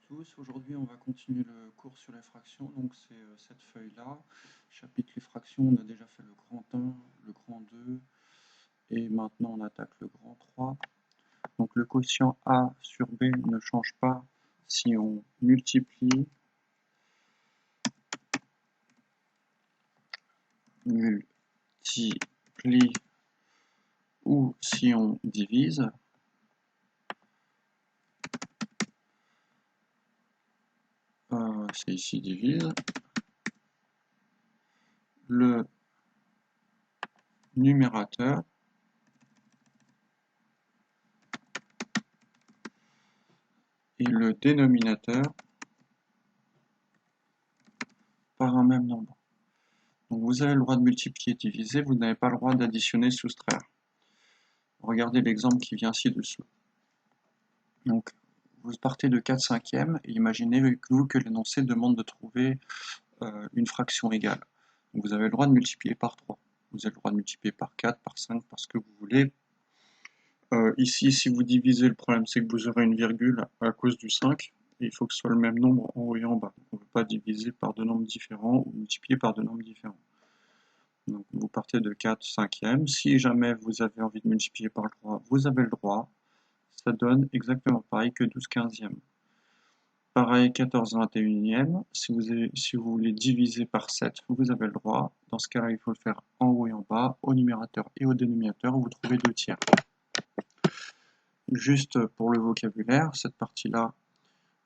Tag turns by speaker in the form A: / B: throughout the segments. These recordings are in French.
A: tous, aujourd'hui on va continuer le cours sur les fractions, donc c'est cette feuille-là, chapitre les fractions, on a déjà fait le grand 1, le grand 2, et maintenant on attaque le grand 3. Donc le quotient A sur B ne change pas si on multiplie, ou si on divise. C'est ici divise. Le numérateur et le dénominateur par un même nombre. Donc vous avez le droit de multiplier et diviser, vous n'avez pas le droit d'additionner, soustraire. Regardez l'exemple qui vient ci-dessous. Donc vous partez de 4 cinquièmes et imaginez-vous que l'énoncé demande de trouver une fraction égale. Donc vous avez le droit de multiplier par 3. Vous avez le droit de multiplier par 4, par 5, par ce que vous voulez. Ici, si vous divisez, le problème c'est que vous aurez une virgule à cause du 5. Et il faut que ce soit le même nombre en haut et en bas. On ne peut pas diviser par deux nombres différents ou multiplier par deux nombres différents. Donc vous partez de 4 cinquièmes. Si jamais vous avez envie de multiplier par le 3, vous avez le droit. Ça donne exactement pareil que 12 quinzièmes. Pareil, 14 21e. Si vous voulez diviser par 7, vous avez le droit. Dans ce cas-là, il faut le faire en haut et en bas, au numérateur et au dénominateur. Vous trouvez 2 tiers. Juste pour le vocabulaire, cette partie-là,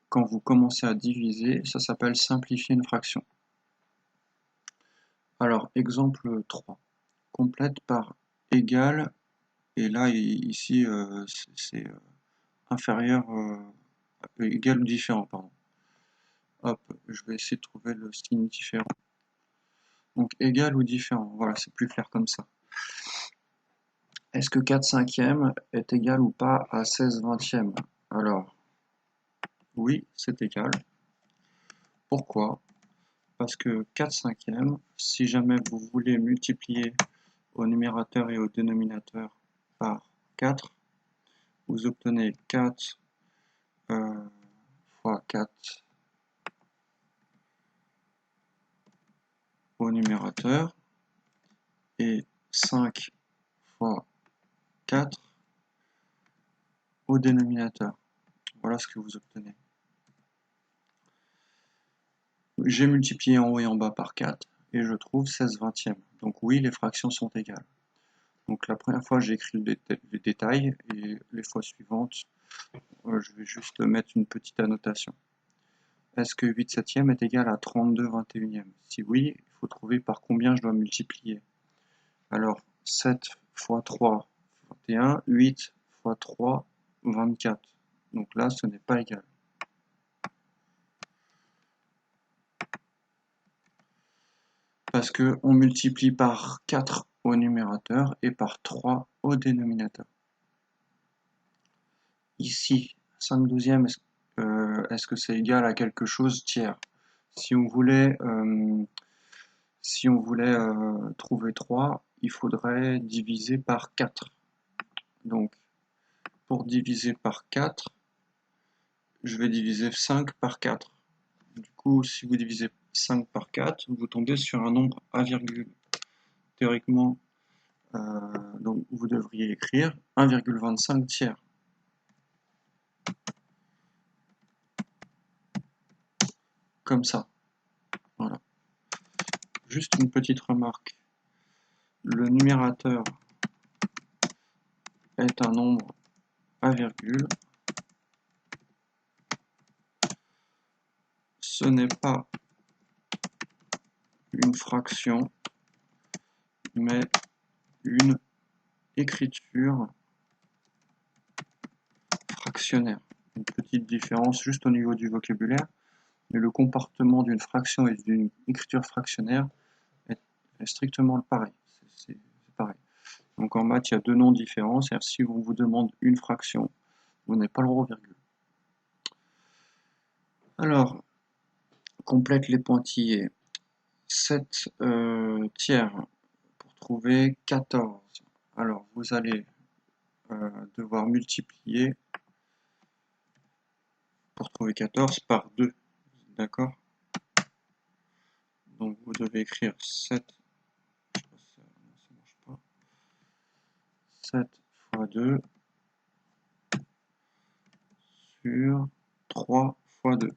A: quand vous commencez à diviser, ça s'appelle simplifier une fraction. Alors, exemple 3. Complète par égal, et là, ici, c'est inférieur, égal ou différent, pardon. Hop, je vais essayer de trouver le signe différent. Donc, égal ou différent, voilà, c'est plus clair comme ça. Est-ce que 4 cinquièmes est égal ou pas à 16 vingtièmes? Alors, oui, c'est égal. Pourquoi? Parce que 4 cinquièmes, si jamais vous voulez multiplier au numérateur et au dénominateur par 4, vous obtenez 4 fois 4 au numérateur et 5 fois 4 au dénominateur. Voilà ce que vous obtenez. J'ai multiplié en haut et en bas par 4 et je trouve 16 vingtièmes. Donc oui, les fractions sont égales. Donc la première fois, j'ai écrit le détail et les fois suivantes, je vais juste mettre une petite annotation. Est-ce que 8 septièmes est égal à 32 21e? Si oui, il faut trouver par combien je dois multiplier. Alors, 7 fois 3, 21, 8 fois 3, 24. Donc là, ce n'est pas égal. Parce qu'on multiplie par 4 au numérateur et par 3 au dénominateur. Ici, 5 douzièmes, est-ce que c'est égal à quelque chose tiers? Si on voulait, trouver 3, il faudrait diviser par 4. Donc, pour diviser par 4, je vais diviser 5 par 4. Du coup, si vous divisez 5 par 4, vous tombez sur un nombre à virgule. Théoriquement, donc vous devriez écrire 1,25 tiers. Comme ça. Voilà. Juste une petite remarque. Le numérateur est un nombre à virgule. Ce n'est pas une fraction, mais une écriture fractionnaire. Une petite différence juste au niveau du vocabulaire, mais le comportement d'une fraction et d'une écriture fractionnaire est strictement pareil. C'est pareil. Donc en maths, il y a deux noms différents, c'est-à-dire si on vous demande une fraction, vous n'avez pas le droit au virgule. Alors, complète les pointillés. 7 tiers pour trouver 14. Alors, vous allez devoir multiplier pour trouver 14 par 2. D'accord? Donc vous devez écrire 7. Ça marche pas. 7 fois 2 sur 3 fois 2.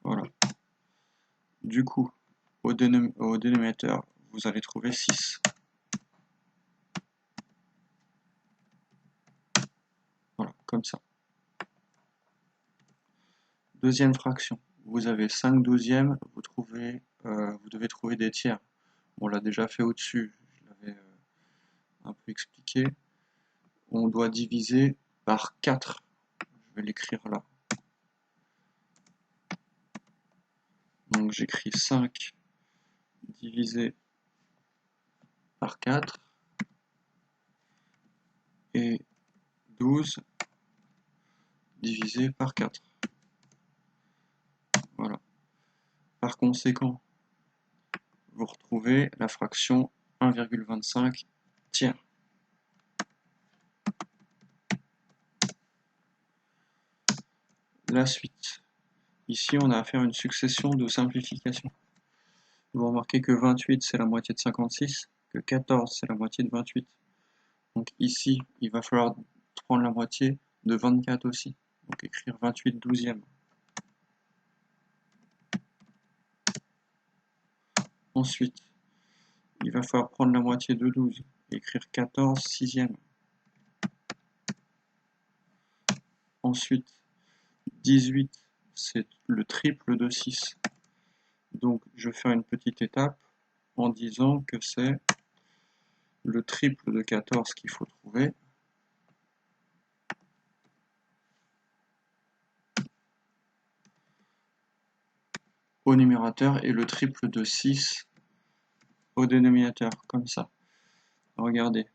A: Voilà. Du coup, au dénominateur, vous allez trouver 6. Voilà, comme ça. Deuxième fraction, vous avez 5 douzièmes, vous devez trouver des tiers. On l'a déjà fait au-dessus, je l'avais un peu expliqué. On doit diviser par 4. Je vais l'écrire là. Donc j'écris 5 divisé par 4 et 12 divisé par 4. Voilà. Par conséquent, vous retrouvez la fraction 1,25 tiers. La suite. Ici, on a à faire une succession de simplifications. Vous remarquez que 28, c'est la moitié de 56, que 14, c'est la moitié de 28. Donc ici, il va falloir prendre la moitié de 24 aussi. Donc écrire 28 douzièmes. Ensuite, il va falloir prendre la moitié de 12 et écrire 14 sixièmes. Ensuite, 18, c'est le triple de 6. Donc je vais faire une petite étape en disant que c'est le triple de 14 qu'il faut trouver. Au numérateur et le triple de 6 au dénominateur, comme ça. Regardez,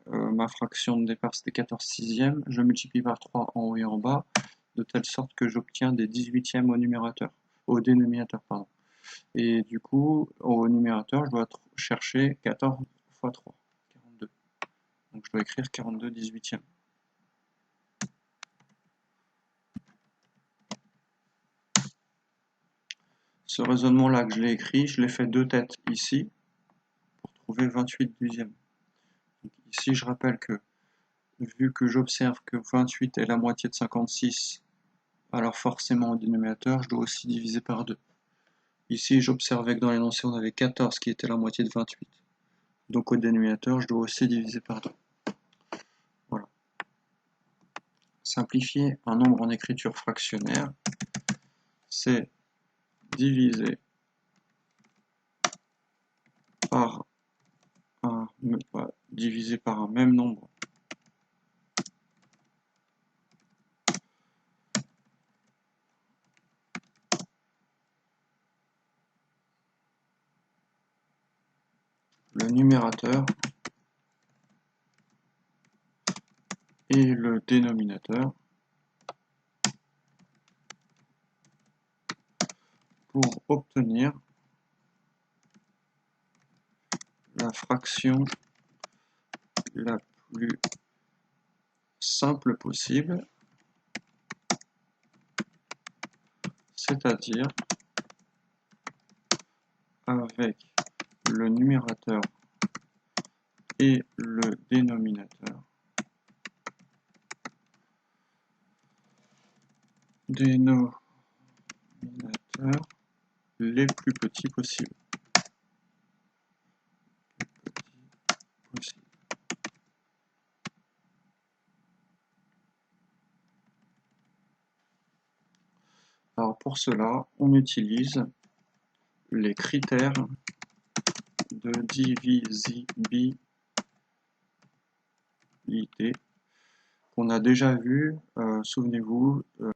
A: ma fraction de départ c'était 14 sixièmes, je multiplie par 3 en haut et en bas, de telle sorte que j'obtiens des 18e au dénominateur, pardon. Et du coup, au numérateur, je dois chercher 14 fois 3, 42. Donc je dois écrire 42 18e. Ce raisonnement-là que je l'ai écrit, je l'ai fait deux têtes ici, pour trouver 28 douzièmes. Ici, je rappelle que, vu que j'observe que 28 est la moitié de 56, alors forcément au dénominateur, je dois aussi diviser par 2. Ici, j'observais que dans l'énoncé, on avait 14 qui était la moitié de 28. Donc au dénominateur, je dois aussi diviser par 2. Voilà. Simplifier un nombre en écriture fractionnaire, c'est diviser par un même nombre le numérateur et le dénominateur pour obtenir la fraction la plus simple possible, c'est-à-dire avec le numérateur et le dénominateur les plus petits possibles. Alors pour cela, on utilise les critères de divisibilité qu'on a déjà vu, souvenez-vous,